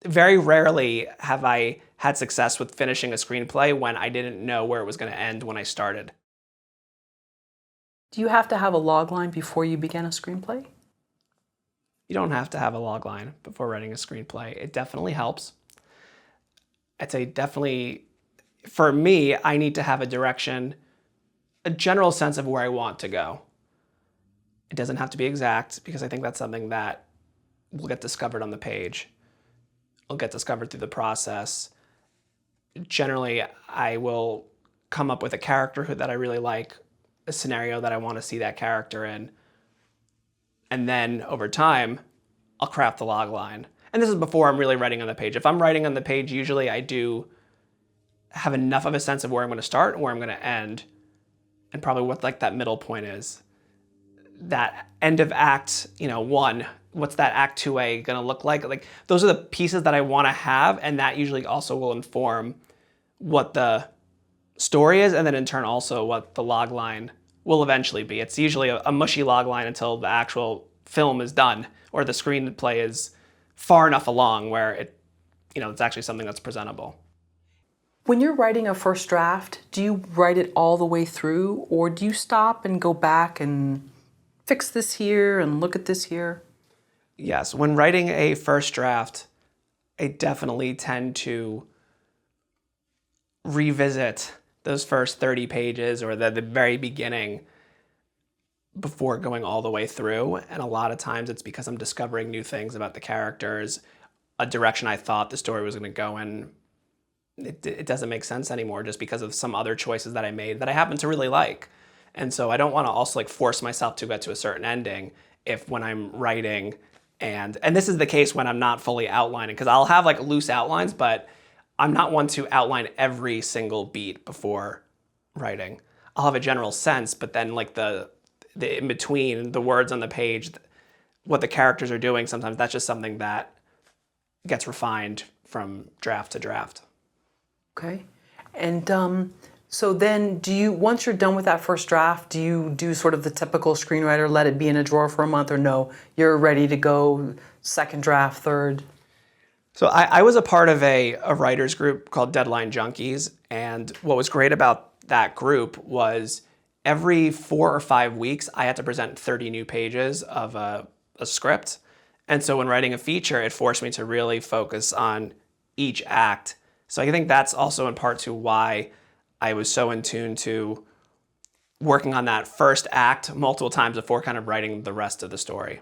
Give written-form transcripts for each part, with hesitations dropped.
Very rarely have I had success with finishing a screenplay when I didn't know where it was going to end when I started. Do you have to have a log line before you begin a screenplay? You don't have to have a log line before writing a screenplay. It definitely helps. I'd say definitely, for me, I need to have a direction, a general sense of where I want to go. It doesn't have to be exact because I think that's something that will get discovered on the page. It'll get discovered through the process. Generally, I will come up with a character that I really like, a scenario that I want to see that character in. And then over time, I'll craft the log line. And this is before I'm really writing on the page. If I'm writing on the page, usually I do have enough of a sense of where I'm going to start and where I'm going to end, and probably what like that middle point is. That end of act, one, what's that act 2A going to look like? Like those are the pieces that I want to have, and that usually also will inform what the story is, and then in turn also what the log line will eventually be. It's usually a mushy log line until the actual film is done or the screenplay is far enough along where it's actually something that's presentable. When you're writing a first draft, do you write it all the way through, or do you stop and go back and fix this here and look at this here? Yes, when writing a first draft, I definitely tend to revisit those first 30 pages or the very beginning before going all the way through. And a lot of times it's because I'm discovering new things about the characters, a direction I thought the story was going to go in. It doesn't make sense anymore just because of some other choices that I made that I happen to really like. And so I don't want to also force myself to get to a certain ending if when I'm writing, and this is the case when I'm not fully outlining, because I'll have loose outlines, but I'm not one to outline every single beat before writing. I'll have a general sense, but then the in between, the words on the page, what the characters are doing, sometimes that's just something that gets refined from draft to draft. Okay. And so then once you're done with that first draft, do you do sort of the typical screenwriter, let it be in a drawer for a month, or no, you're ready to go second draft, third? So I was a part of a writer's group called Deadline Junkies, and what was great about that group was every 4 or 5 weeks, I had to present 30 new pages of a script. And so when writing a feature, it forced me to really focus on each act. So I think that's also in part to why I was so in tune to working on that first act multiple times before kind of writing the rest of the story.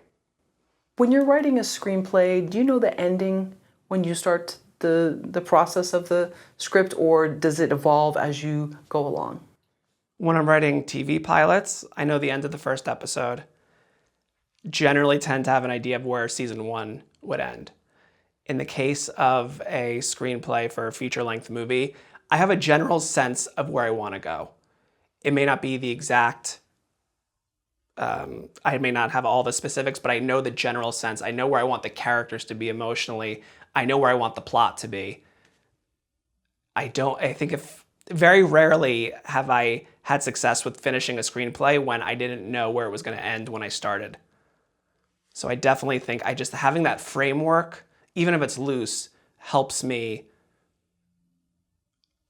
When you're writing a screenplay, do you know the ending when you start the process of the script, or does it evolve as you go along? When I'm writing TV pilots, I know the end of the first episode. Generally tend to have an idea of where season 1 would end. In the case of a screenplay for a feature-length movie, I have a general sense of where I want to go. It may not be the exact, I may not have all the specifics, but I know the general sense. I know where I want the characters to be emotionally. I know where I want the plot to be. Very rarely have I had success with finishing a screenplay when I didn't know where it was going to end when I started. So I definitely think having that framework, even if it's loose, helps me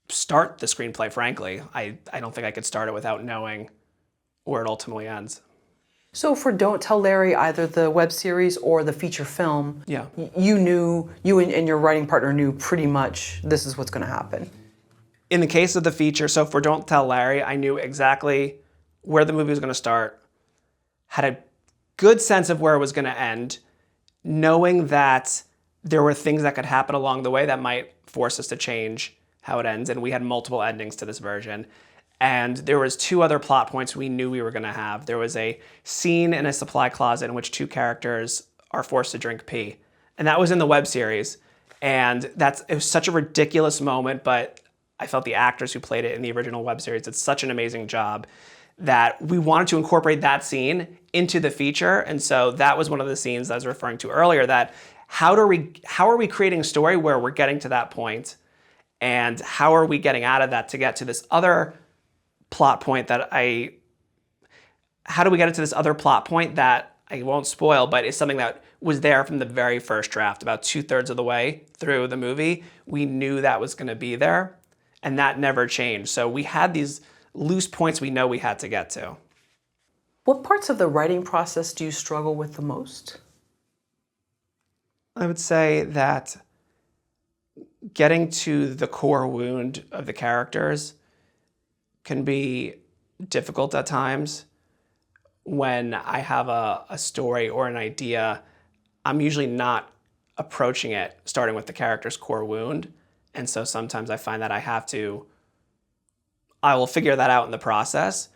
start the screenplay, frankly. I don't think I could start it without knowing where it ultimately ends. So for Don't Tell Larry, either the web series or the feature film, Yeah. you and your writing partner knew pretty much this is what's going to happen. In the case of the feature, so for Don't Tell Larry, I knew exactly where the movie was going to start, had a good sense of where it was going to end, knowing that there were things that could happen along the way that might force us to change how it ends, and we had multiple endings to this version. And there was 2 other plot points we knew we were going to have. There was a scene in a supply closet in which 2 characters are forced to drink pee, and that was in the web series. And it was such a ridiculous moment, but I felt the actors who played it in the original web series did such an amazing job that we wanted to incorporate that scene into the feature. And so that was one of the scenes that I was referring to earlier, that how are we creating a story where we're getting to that point, and how are we getting out of that to get to this other plot point that how do we get into this other plot point that I won't spoil, but it's something that was there from the very first draft. About 2/3 of the way through the movie, we knew that was going to be there, and that never changed. So we had these loose points we know we had to get to. What parts of the writing process do you struggle with the most? I would say that getting to the core wound of the characters can be difficult at times. When I have a story or an idea, I'm usually not approaching it starting with the character's core wound. And so sometimes I find that I will figure that out in the process,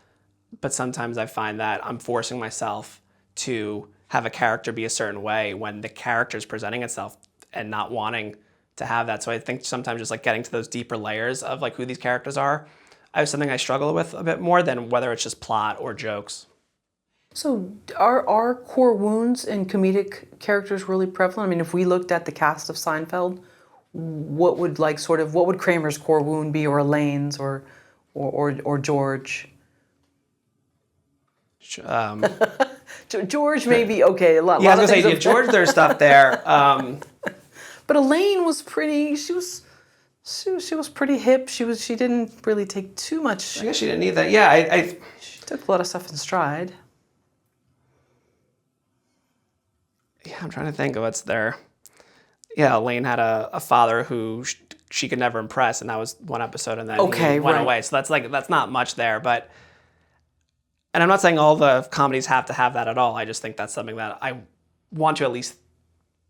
but sometimes I find that I'm forcing myself to have a character be a certain way when the character is presenting itself and not wanting to have that. So I think sometimes just like getting to those deeper layers of like who these characters are, I have something I struggle with a bit more than whether it's just plot or jokes. So are core wounds in comedic characters really prevalent? I mean, if we looked at the cast of Seinfeld, what would Kramer's core wound be, or Elaine's, or George? George maybe okay. A lot. Yeah, I was lot gonna say, of things George, there's stuff there. But Elaine was pretty. She was pretty hip. She didn't really take too much. I guess she didn't need that. Yeah, She took a lot of stuff in stride. yeah, I'm trying to think of what's there. Yeah, Elaine had a father who she could never impress, and that was one episode, and then he went away. So that's not much there, but. And I'm not saying all the comedies have to have that at all. I just think that's something that I want to at least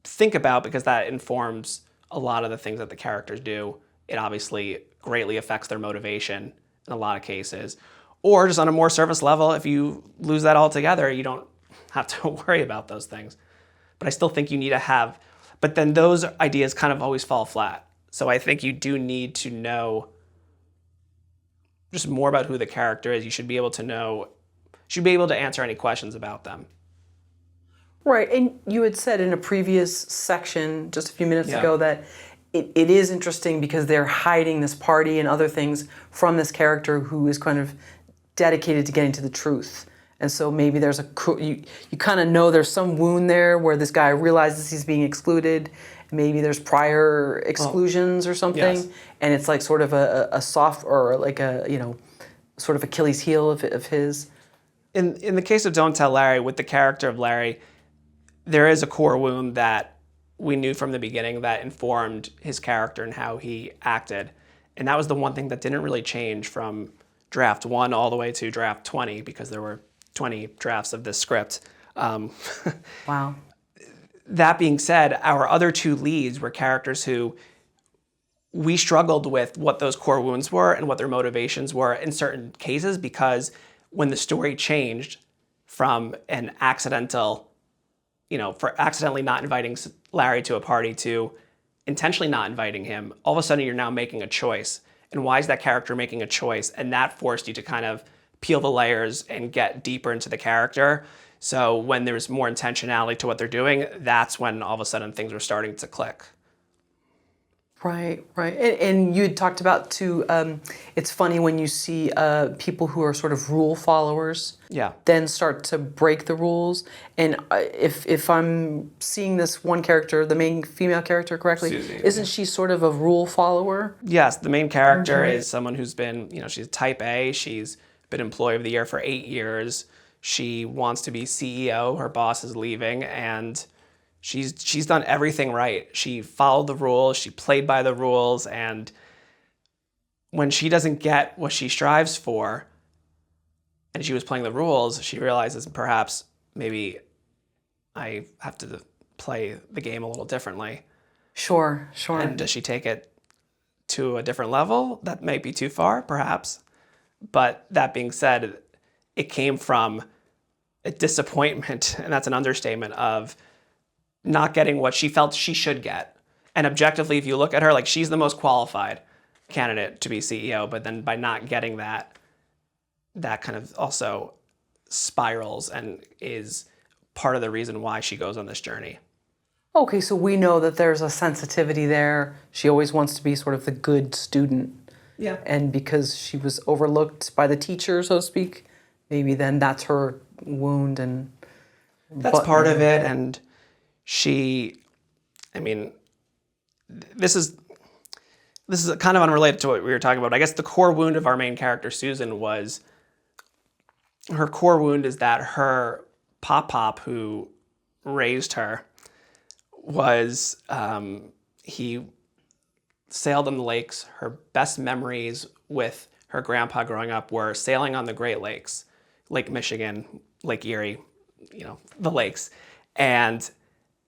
think about because that informs a lot of the things that the characters do. It obviously greatly affects their motivation in a lot of cases. Or just on a more surface level, if you lose that altogether, you don't have to worry about those things. But I still think you need to have, but then those ideas kind of always fall flat. So I think you do need to know just more about who the character is. You should be able to answer any questions about them. Right, and you had said in a previous section just a few minutes ago that it is interesting because they're hiding this party and other things from this character who is kind of dedicated to getting to the truth. And so maybe there's you kind of know there's some wound there where this guy realizes he's being excluded. Maybe there's prior exclusions or something, and it's like sort of a soft or like a sort of Achilles heel of his. In the case of Don't Tell Larry, with the character of Larry, there is a core wound that we knew from the beginning that informed his character and how he acted. And that was the one thing that didn't really change from draft 1 all the way to draft 20 because there were 20 drafts of this script. Wow. That being said, our other 2 leads were characters who we struggled with what those core wounds were and what their motivations were in certain cases because when the story changed from an accidentally not inviting Larry to a party to intentionally not inviting him, all of a sudden you're now making a choice. And why is that character making a choice? And that forced you to kind of peel the layers and get deeper into the character. So when there's more intentionality to what they're doing, that's when all of a sudden things were starting to click. Right. And you had talked about too, it's funny when you see people who are sort of rule followers then start to break the rules. And if I'm seeing this one character, the main female character correctly, Susie, isn't she sort of a rule follower? Yes, the main character is someone who's been, she's type A, she's been employee of the year for 8 years. She wants to be CEO, her boss is leaving, and she's done everything right. She followed the rules, she played by the rules, and when she doesn't get what she strives for, and she was playing the rules, she realizes perhaps maybe I have to play the game a little differently. Sure. And does she take it to a different level? That might be too far, perhaps. But that being said, it came from a disappointment, and that's an understatement, of not getting what she felt she should get. And objectively, if you look at her, like she's the most qualified candidate to be CEO, but then by not getting that kind of also spirals and is part of the reason why she goes on this journey. Okay, so we know that there's a sensitivity there. She always wants to be sort of the good student. Yeah. And because she was overlooked by the teacher, so to speak, maybe then that's her wound. And that's part of it. And I mean, this is kind of unrelated to what we were talking about. I guess the core wound of our main character, Susan, her core wound is that her pop, who raised her, he sailed on the lakes. Her best memories with her grandpa growing up were sailing on the Great Lakes, Lake Michigan, Lake Erie, the lakes. And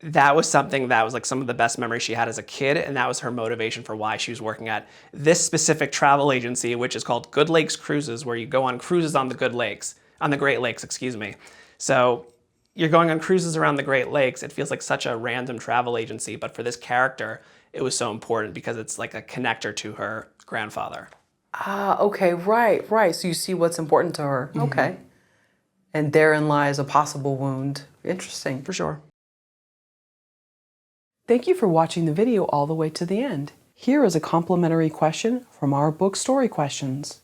that was something that was like some of the best memories she had as a kid, and that was her motivation for why she was working at this specific travel agency, which is called Good Lakes Cruises, where you go on cruises on the Great Lakes, excuse me. So you're going on cruises around the Great Lakes. It feels like such a random travel agency, but for this character, it was so important because it's like a connector to her grandfather. Ah, okay, right. So you see what's important to her. Okay. And therein lies a possible wound. Interesting. For sure. Thank you for watching the video all the way to the end. Here is a complimentary question from our book Story Questions.